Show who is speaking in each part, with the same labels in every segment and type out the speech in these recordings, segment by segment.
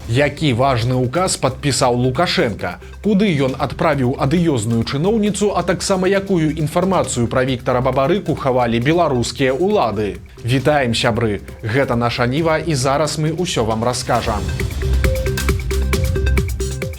Speaker 1: Які важны указ падпісаў Лукашенко? Куды ён адправіў адыёзную чыноўніцу, а таксама якую інфармацыю пра Віктара Бабарыку хавалі беларускія ўлады? Вітаем, сябры! Гэта наша Ніва, і зараз мы ўсё вам раскажам.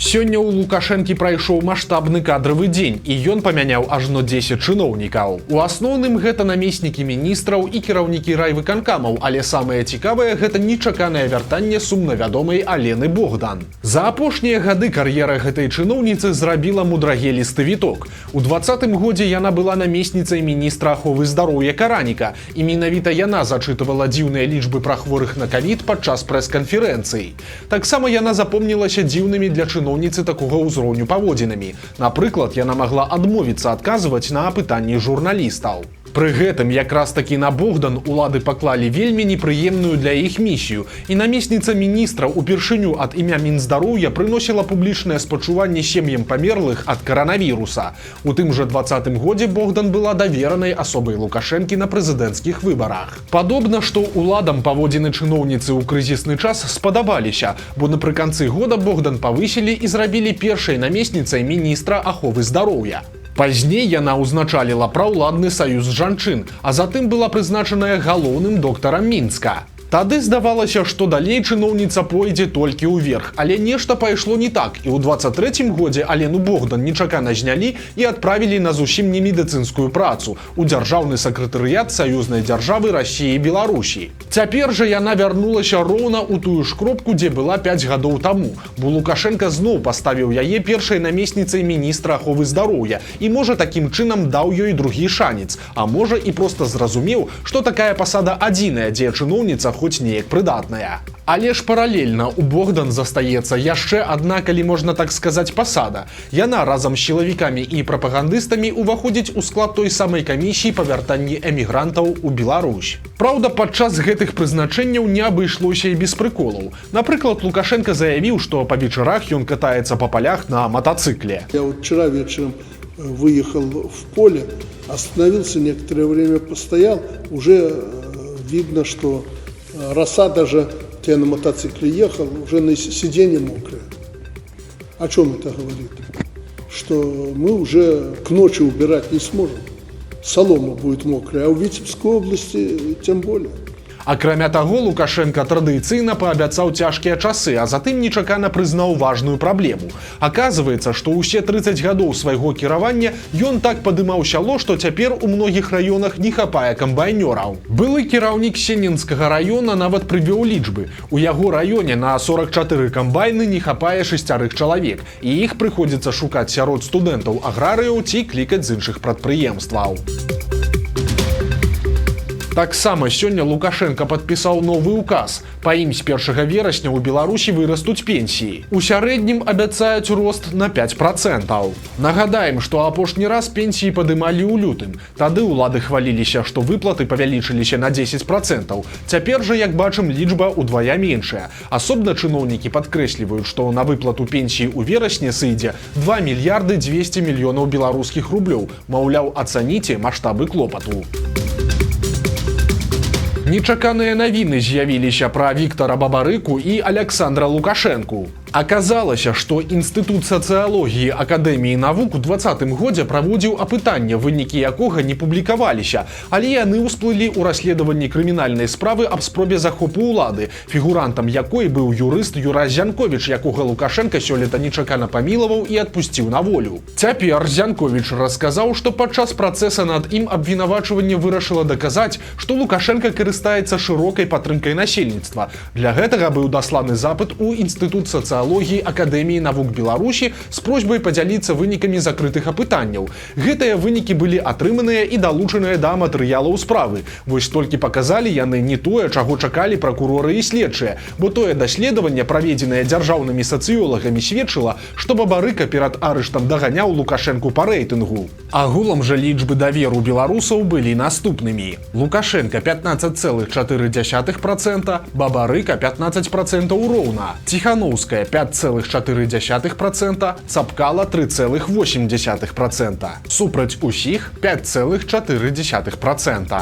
Speaker 1: Сёння ў Лукашэнкі прайшоў маштабны кадравы дзень, і ён памяняў ажно 10 чыноўнікаў. У асноўным гэта намеснікі міністраў і кіраўнікі райвыканкамаў, але самае цікавае гэта нечаканае вяртанне сумнавядомай Алены Богдан. За апошнія гады кар'ера гэтай чыноўніцы зрабіла мудрагелісты віток. У 20-м годзе яна была намесніцай міністра аховы здароўя Караніка, і менавіта яна зачытывала дзіўныя лічбы пра хворых на ковід падчас прэс-канферэнцыі. Таксама яна запомнілася дзіўнымі для чыноўніцаў такога ўзроўню паводзінамі. Напрыклад, яна магла адмовіцца адказваць на пытанні журналістаў. Пры гэтым якраз такі на Богдан улады паклалі вельмі непрыемную для іх місію, і намесніца міністра упершыню ад імя Мінздароўя прыносіла публічнае спачуванне сем'ям памерлых ад каранавіруса. У тым жа 20-м годзе Богдан была даверанай асобай Лукашэнкі на прэзідэнцкіх выбарах. Падобна, што уладам паводзіны чыноўніцы ў крызісны час спадабаліся, бо напрыканцы года Богдан павысілі і зрабілі першай намесніцай міністра аховы здароўя. Пазней яна ўзначаліла праўладны саюз жанчын, а затым была прызначаная галоўным доктарам Мінска. Тады здавалася, што далей чыноўніца пойдзе толькі ўверх, але нешта пайшло не так, і ў 23-м годзе Алену Богдан нечакана знялі і адправілі на зусім не медыцынскую працу у дзяржаўны сакратарыят саюзнай дзяржавы Расіі і Беларусі. Цяпер жа яна вярнулася роўна ў тую ж кропку, дзе была 5 гадоў таму, бо Лукашенка зноў паставіў яе першай намесніцай міністра аховы здароўя і, можа, такім чынам даў ёй другі шанец, а можа і проста зразумеў, што такая пасада адзіная, дзе чыноўніца хоць неяк прыдатная. Але ж паралельна у Богдан застаецца яшчэ адна, калі можна так сказаць, пасада. Яна разам з сілавікамі і прапагандыстамі ўваходзіць у склад той самай камісіі па вяртанні эмігрантаў у Беларусь. Праўда, падчас гэтых прызначэнняў не абышлося і без прыколаў. Напрыклад, Лукашенко заявіў, што па вечарах ён катаецца па полях на мотоцикле.
Speaker 2: Я вот вчера вечером выехал в поле, остановился, некоторое время постоял, уже видно, что роса, даже я на мотоцикле ехал, уже на сиденье мокрое. О чем это говорит? Что мы уже к ночи убирать не сможем. Солома будет мокрая, а в Витебской области тем более.
Speaker 1: Акрамя таго, Лукашенко традыцыйна паабяцаў цяжкія часы, а затым нечакана прызнаў важную праблему. Аказваецца, што ўсе 30 гадоў свайго кіравання ён так падымаў сяло, што цяпер у многіх раёнах не хапае камбайнёраў. Былы кіраўнік Сенінскага раёна нават прывёў лічбы. У яго раёне на 44 камбайны не хапае 6 чалавек, і іх прыходзіцца шукаць сярод студэнтаў аграрыяў ці клікаць з іншых прадпрыемстваў. Таксама сёння Лукашенко падпісаў новы указ. Па ім з 1 верасня ў Беларусі вырастуць пенсіі. У сярэднім абяцаюць рост на 5%. Нагадаем, што апошні раз пенсіі падымалі ў лютым. Тады ўлады хваліліся, што выплаты павялічыліся на 10%. Цяпер жа, як бачым, лічба ўдвая меншая. Асобна чыноўнікі падкрэсліваюць, што на выплату пенсіі ў верасні сыдзе 2 мільярды 200 мільёнаў беларускіх рублёў. Маўляў, ацаніце маштабы клопату. Нечаканыя навіны з'явіліся пра Віктара Бабарыку і Аляксандра Лукашэнку. Аказалася, што Інстытут сацыялогіі Акадэміі навук у 20-м годзе праводзіў апытанне, вынікі якога не публікаваліся, але яны ўсплылі ў расследаванні крымінальнай справы аб спробе захопу ўлады, фігурантам якой быў юрыст Юрай Зянковіч, якога Лукашенка сёлета нечакана памілаваў і адпусціў на волю. Цяпер Зянковіч расказаў, што падчас працэса над ім абвінавачванне вырашыла даказаць, што Лукашенка карыстаецца шырокай падтрымкай насельніцтва. Для гэтага быў дасланы запыт у Інстытут сацыялогіі Акадэміі навук Беларусі з просьбай падзяліцца вынікамі закрытых апытанняў. Гэтыя вынікі былі атрыманыя і далучаныя да матэрыялаў справы. Вось толькі паказалі яны не тое, чаго чакалі пракуроры і следчыя, бо тое даследаванне, праведзенае дзяржаўнымі сацыёлагамі, сведчыла, што Бабарыка перад арыштам даганяў Лукашэнку па рэйтынгу. Агулам жа лічбы даверу беларусаў былі наступнымі. Лукашенка 15,4%, Бабарыка 15% роўна, Ціханаўская 5,4%, Цапкала 3,8%. Супраць усіх 5,4%.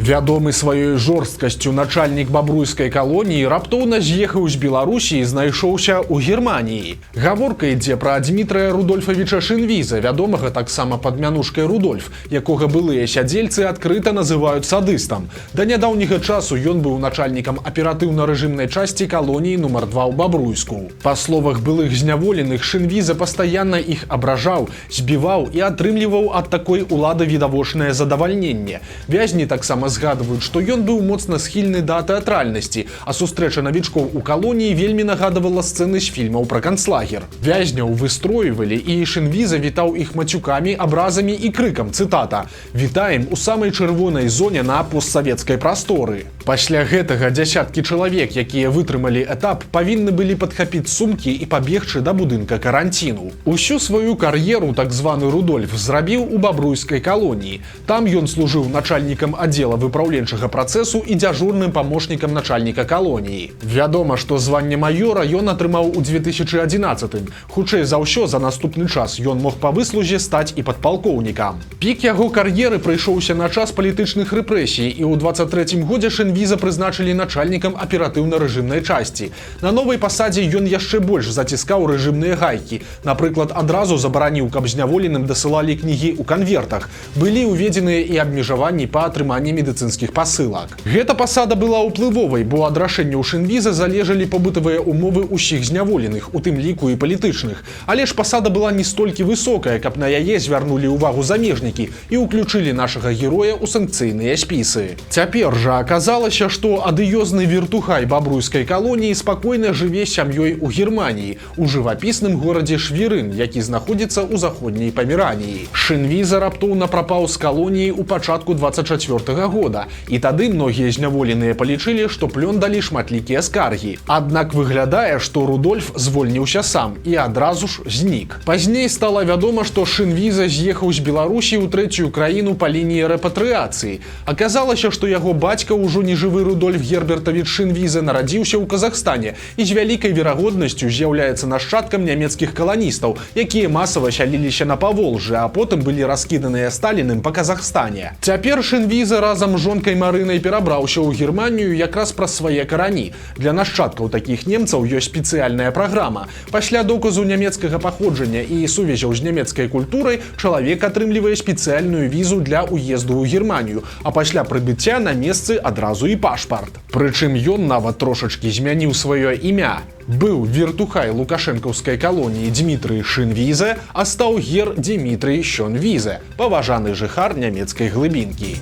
Speaker 1: Вядомы сваёй жорсткасцю начальнік бабруйскай калоніі раптоўна з'ехаў з Беларусі і знайшоўся ў Германіі. Гаворка ідзе пра Дмітрая Рудольфавіча Шынвіза, вядомага таксама пад мянушкай Рудольф, якога былыя сядзельцы адкрыта называюць садыстам. Да нядаўняга часу ён быў начальнікам аператыўна-рэжымнай часці калоніі нумар 2 ў Бабруйску. Па словах былых зняволеных, Шынвіза пастаянна іх абражаў, збіваў і атрымліваў ад такой улады відавочнае задавальненне. Вязні таксама згадваюць, што ён быў моцна схільны да тэатральнасці, а сустрэча навічкоў у калоніі вельмі нагадывала сцэны з фільмаў пра канцлагер. Вязняў выстройвалі, і Шынвіза вітаў іх мацюкамі, абразамі і крыкам, цытата: «Вітаем у самай чырвонай зоне на постсавецкай прасторы». Пасля гэтага дзясяткі чалавек, якія вытрымалі этап, павінны былі падхапіць сумкі і пабегчы да будынка каранціну. Усю сваю кар'еру так званы Рудольф зрабіў у бабруйскай калоніі. Там ён служыў начальнікам аддзела выпраўленчага працэсу і дзяжурным памочнікам начальніка калоніі. Вядома, што званне маёра ён атрымаў у 2011-м. Хутчэй за ўсё, за наступны час ён мог па выслузе стаць і падпалкоўнікам. Пік яго кар'еры прыйшоўся на час палітычных рэпрэсій, і ў 23-м годзе Шынвіза прызначылі начальнікам аператыўна-рэжымнай часці. На новай пасадзе ён яшчэ больш заціскаў рэжымныя гайкі. Напрыклад, адразу забараніў, каб зняволеным дасылалі кнігі ў канвертах. Былі ўведзеныя і абмежаванні па атрыманні медыцынскіх пасылак. Гэта пасада была ўплывовай, бо ад рашэнняў Шынвіза залежалі побытавыя умовы ўсіх зняволеных, у тым ліку і палітычных. Але ж пасада была не столькі высокая, каб на яе звярнулі ўвагу замежнікі і ўключылі нашага героя ў санкцыйныя спісы. Цяпер жа аказалася, што адыёзны вертухай бабруйскай калоніі спакойна жыве з сям'ёй у Германіі, у жывапісным горадзе Швірын, які знаходзіцца ў заходняй Памераніі. Шынвіза раптоўна прапаў з калоніі ў пачатку 24-го года, і тады многія зняволеныя палічылі, што плён далі шматлікія скаргі. Аднак выглядае, што Рудольф звольніўся сам і адразу ж знік. Пазней стала вядома, што Шынвіза з'ехаў з Беларусі ў трэцюю краіну па лініі рэпатрыяцыі. Аказалася, што яго бацька, ўжо нежывы Рудольф Гербертавіч Шынвіза, нарадзіўся ў Казахстане і з вялікай верагоднасцю з'яўляецца нашчадкам нямецкіх каланістаў, якія масава сяліліся на Паволжы, а потым былі раскіданыя Сталіным па Казахстане. Цяпер Шынвіза разам з жонкай Марынай перабраўся ў Германію якраз праз свае карані. Для нашчадкаў такіх немцаў ёсць спецыяльная праграма. Пасля доказу нямецкага паходжання і сувязяў з нямецкай культурай чалавек атрымлівае спецыяльную візу для ўезду ў Германію, а пасля прыбыцця на месцы адразу і пашпарт. Прычым ён нават трошачкі змяніў сваё імя. Быў вертухай лукашэнкаўскай калоніі Дмітрый Шынвіза, а стаў гер Дмітрый Шёнвіза, паважаны жыхар нямецкай глыбінкі.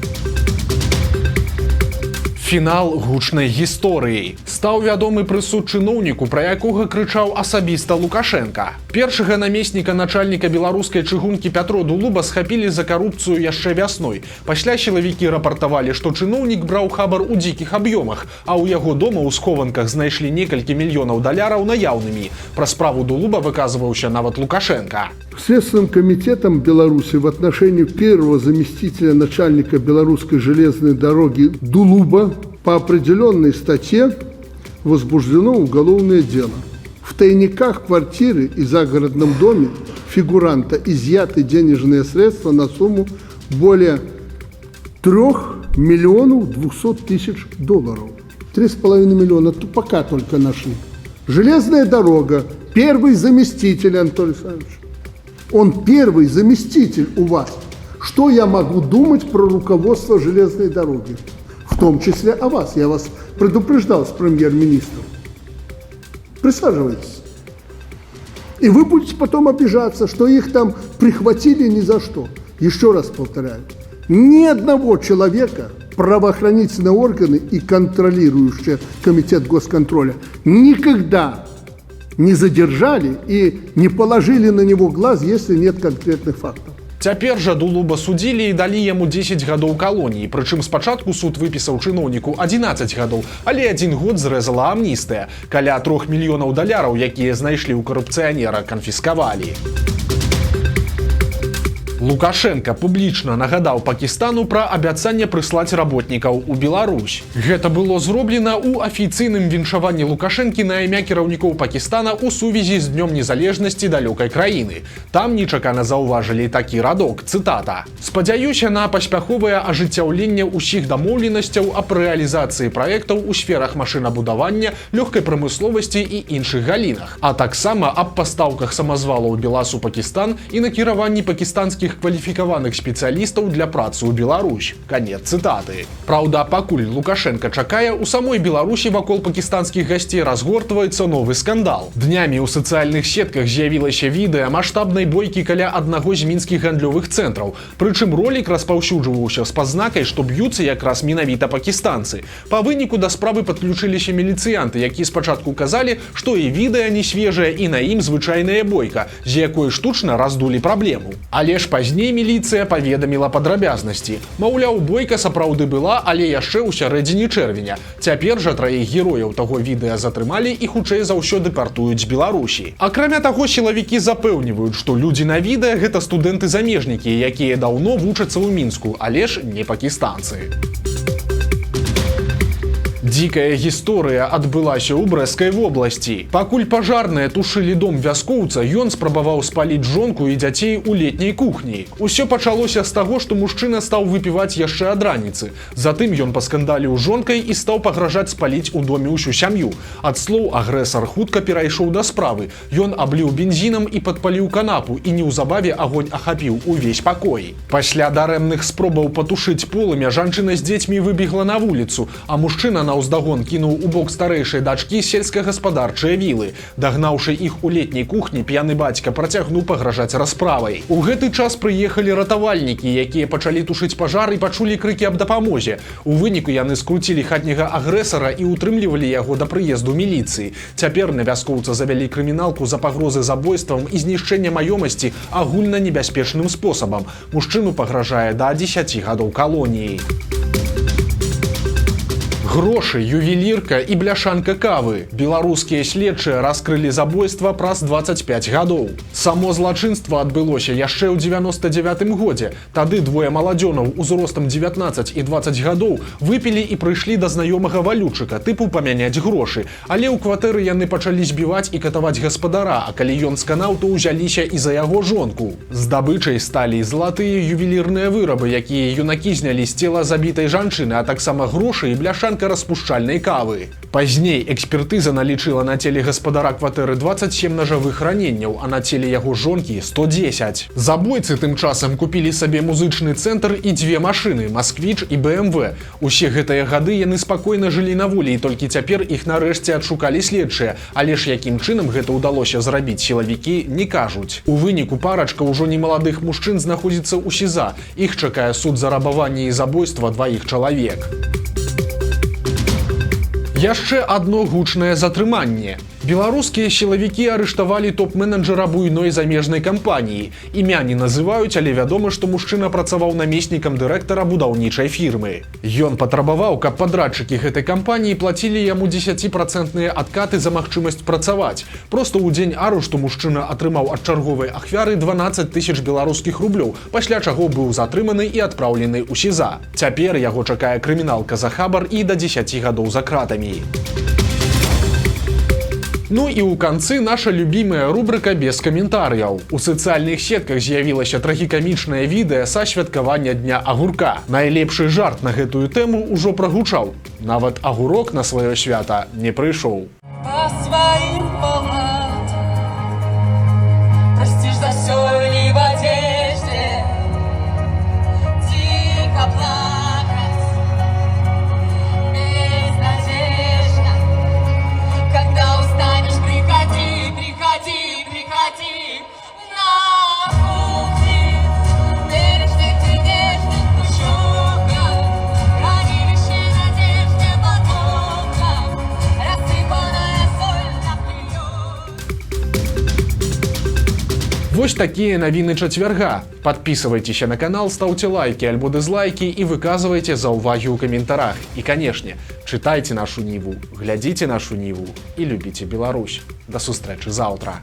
Speaker 1: Фінал гучнай гісторыі. Стаў вядомы прысуд чыноўніку, пра якога крычаў асабіста Лукашенка. Першага намесніка начальніка беларускай чыгункі Пятро Дулуба схапілі за карупцыю яшчэ вясной. Пасля сілавікі рапартавалі, што чыноўнік браў хабар у дзікіх аб'ёмах, а ў яго дома ў схованках знайшлі некалькі мільёнаў даляраў наяўнымі. Пра справу Дулуба выказваўся нават Лукашенко.
Speaker 2: Следственным комитетом Беларуси в отношении первого заместителя начальника белорусской железной дороги Дулуба по определенной статье возбуждено уголовное дело. В тайниках квартиры и загородном доме фигуранта изъяты денежные средства на сумму более 3 миллионов 200 тысяч долларов. 3,5 миллиона пока только нашли. Железная дорога, первый заместитель Анатолий Александрович. Он первый заместитель у вас. Что я могу думать про руководство железной дороги? В том числе о вас. Я вас предупреждал с премьер-министром. Присаживайтесь. И вы будете потом обижаться, что их там прихватили ни за что. Еще раз повторяю. Ни одного человека правоохранительные органы и контролирующий комитет госконтроля никогда не задержали и не положили на него глаз, если нет конкретных фактов.
Speaker 1: Цяпер жа Дулуба судзілі і далі яму 10 гадоў калоніі, прычым спачатку суд выпісаў чыноўніку 11 гадоў, але 1 год зрэзала амністыя. Каля 3 мільёнаў даляраў, якія знайшлі ў карупцыянера, канфіскавалі. Лукашенко публічна нагадаў Пакістану пра абяцанне прыслаць работнікаў у Беларусь. Гэта было зроблена ў афіцыйным віншаванні Лукашэнкі на імя кіраўнікоў Пакістана ў сувязі з Днём незалежнасці далёкай краіны. Там нечакана заўважылі такі радок, цытата: «Спадзяюся на паспяховае ажыццяўленне ўсіх дамоўленасцяў аб рэалізацыі праектаў у сферах машынабудавання, лёгкай прамысловасці і іншых галінах, а таксама аб пастаўках самазвалаў БелАЗ у Пакістан і накіраванні пакістанскіх кваліфікаваных спецыялістаў для працы ў Беларусь». Канец цытаты. Праўда, пакуль Лукашенко чакае, у самой Беларусі вакол пакістанскіх гасцей разгортваецца новы скандал. Днямі ў сацыяльных сетках з'явілася відэа маштабнай бойкі каля аднаго з мінскіх гандлёвых цэнтраў. Прычым ролік распаўсюджваўся з пазнакай, што б'юцца якраз менавіта пакістанцы. Па выніку да справы падключыліся міліцыянты, якія спачатку казалі, што і відэа не свежае, і на ім звычайная бойка, з якой штучна раздулі праблему. Але ж пазней міліцыя паведаміла падрабязнасці. Маўляў, бойка сапраўды была, але яшчэ ў сярэдзіне чэрвеня. Цяпер жа траіх герояў таго відэа затрымалі і хутчэй за ўсё дэпартуюць з Беларусі. Акрамя таго, сілавікі запэўніваюць, што людзі на відэа гэта студэнты-замежнікі, якія даўно вучацца ў Мінску, але ж не пакістанцы. Дзікая гісторыя адбылася ў Брэсцкай вобласці. Пакуль пажарныя тушылі дом вяскоўца, ён спрабаваў спаліць жонку і дзяцей у летняй кухні. Усё пачалося з таго, што мужчына стаў выпіваць яшчэ ад раніцы. Затым ён паскандаліў жонкай і стаў пагражаць спаліць у доме ўсю сям'ю. Ад слоў агрэсар хутка перайшоў да справы. Ён абліў бензінам і падпаліў канапу, і неўзабаве агонь ахапіў увесь пакой. Пасля дарэмных спробаў патушыць полымя жанчына з дзецьмі выбегла на вуліцу, а мужчына на уздагон кінуў у бок старэйшай дачкі сельскагаспадарчыя вілы. Дагнаўшы іх у летняй кухні, п'яны бацька працягнуў пагражаць расправай. У гэты час прыехалі ратавальнікі, якія пачалі тушыць пажар і пачулі крыкі аб дапамозе. У выніку яны скруцілі хатняга агрэсара і утрымлівалі яго да прыезду міліцыі. Цяпер на вяскоўца завялі крыміналку за пагрозы забойствам і знішчэння маёмасці агульна небяспечным спосабам. Мужчыну пагражае да 10 гадоў калоніі. Грошы, ювелірка і бляшанка кавы. Беларускія следчыя раскрылі забойства праз 25 гадоў. Само злачынства адбылося яшчэ ў 99-м годзе. Тады двое маладзёнаў узростам 19 і 20 гадоў выпілі і прыйшлі да знаёмага валютчыка, тыпу памяняць грошы. Але ў кватэры яны пачалі збіваць і катаваць гаспадара, а калі ён сканаў, то ўзяліся і за яго жонку. Здабычай сталі залатыя ювелірныя вырабы, якія юнакі знялі з цела забітай жанчыны, а таксама грошы і бляшанка распушчальнай кавы. Пазней экспертыза налічыла на целе гаспадара кватэры 27 нажавых раненняў, а на целе яго жонкі 110. Забойцы тым часам купілі сабе музычны цэнтр і дзве машыны, Москвіч і БМВ. Усе гэтыя гады яны спакойна жылі на волі, і толькі цяпер іх нарэшце адшукалі следчыя, але ж якім чынам гэта ўдалося зрабіць, сілавікі не кажуць. У выніку парачка ўжо немаладых мужчын знаходзіцца ў СІЗА. Іх чакае суд за рабаванне і забойства дваіх чалавек. Яшчэ адно гучнае затрыманне. Беларускія сілавікі арыштавалі топ-менеджера буйной замежнай кампаніі. Імя не называюць, але вядома, што мужчына працаваў намеснікам дырэктара будаўнічай фірмы. Ён патрабаваў, каб падрадчыкі гэтай кампаніі плацілі яму 10% адкаты за магчымасць працаваць. Проста ў дзень арышту мужчына атрымаў ад чарговай ахвяры 12 000 беларускіх рублёў, пасля чаго быў затрыманы і адпраўлены ў СІЗА. Цяпер яго чакае крыміналка за хабар і да 10 гадоў за кратамі. Ну і ў канцы наша любімая рубрыка без каментарыяў. У сацыяльных сетках з'явілася трагікамічнае відэа са святкавання дня агурка. Найлепшы жарт на гэтую тэму ўжо прагучаў. Нават агурок на сваё свята не прыйшоў.
Speaker 3: По своим палатам простишь за всё ли в одежде, дико плакать, безнадежно. Когда устанешь, приходи, приходи, приходи на кухне. Бережных ты нежных душонках, хранилище надежды потомков, рассыпанная соль на плюс.
Speaker 1: Вось такія навіны чацвярга. Подписывайтеся на канал, ставьте лайки альбо дизлайки и выказывайте заўвагі ў каментарах. И, конечно, читайте нашу Ніву, глядите нашу Ніву и любите Беларусь. До сустрэчы заўтра.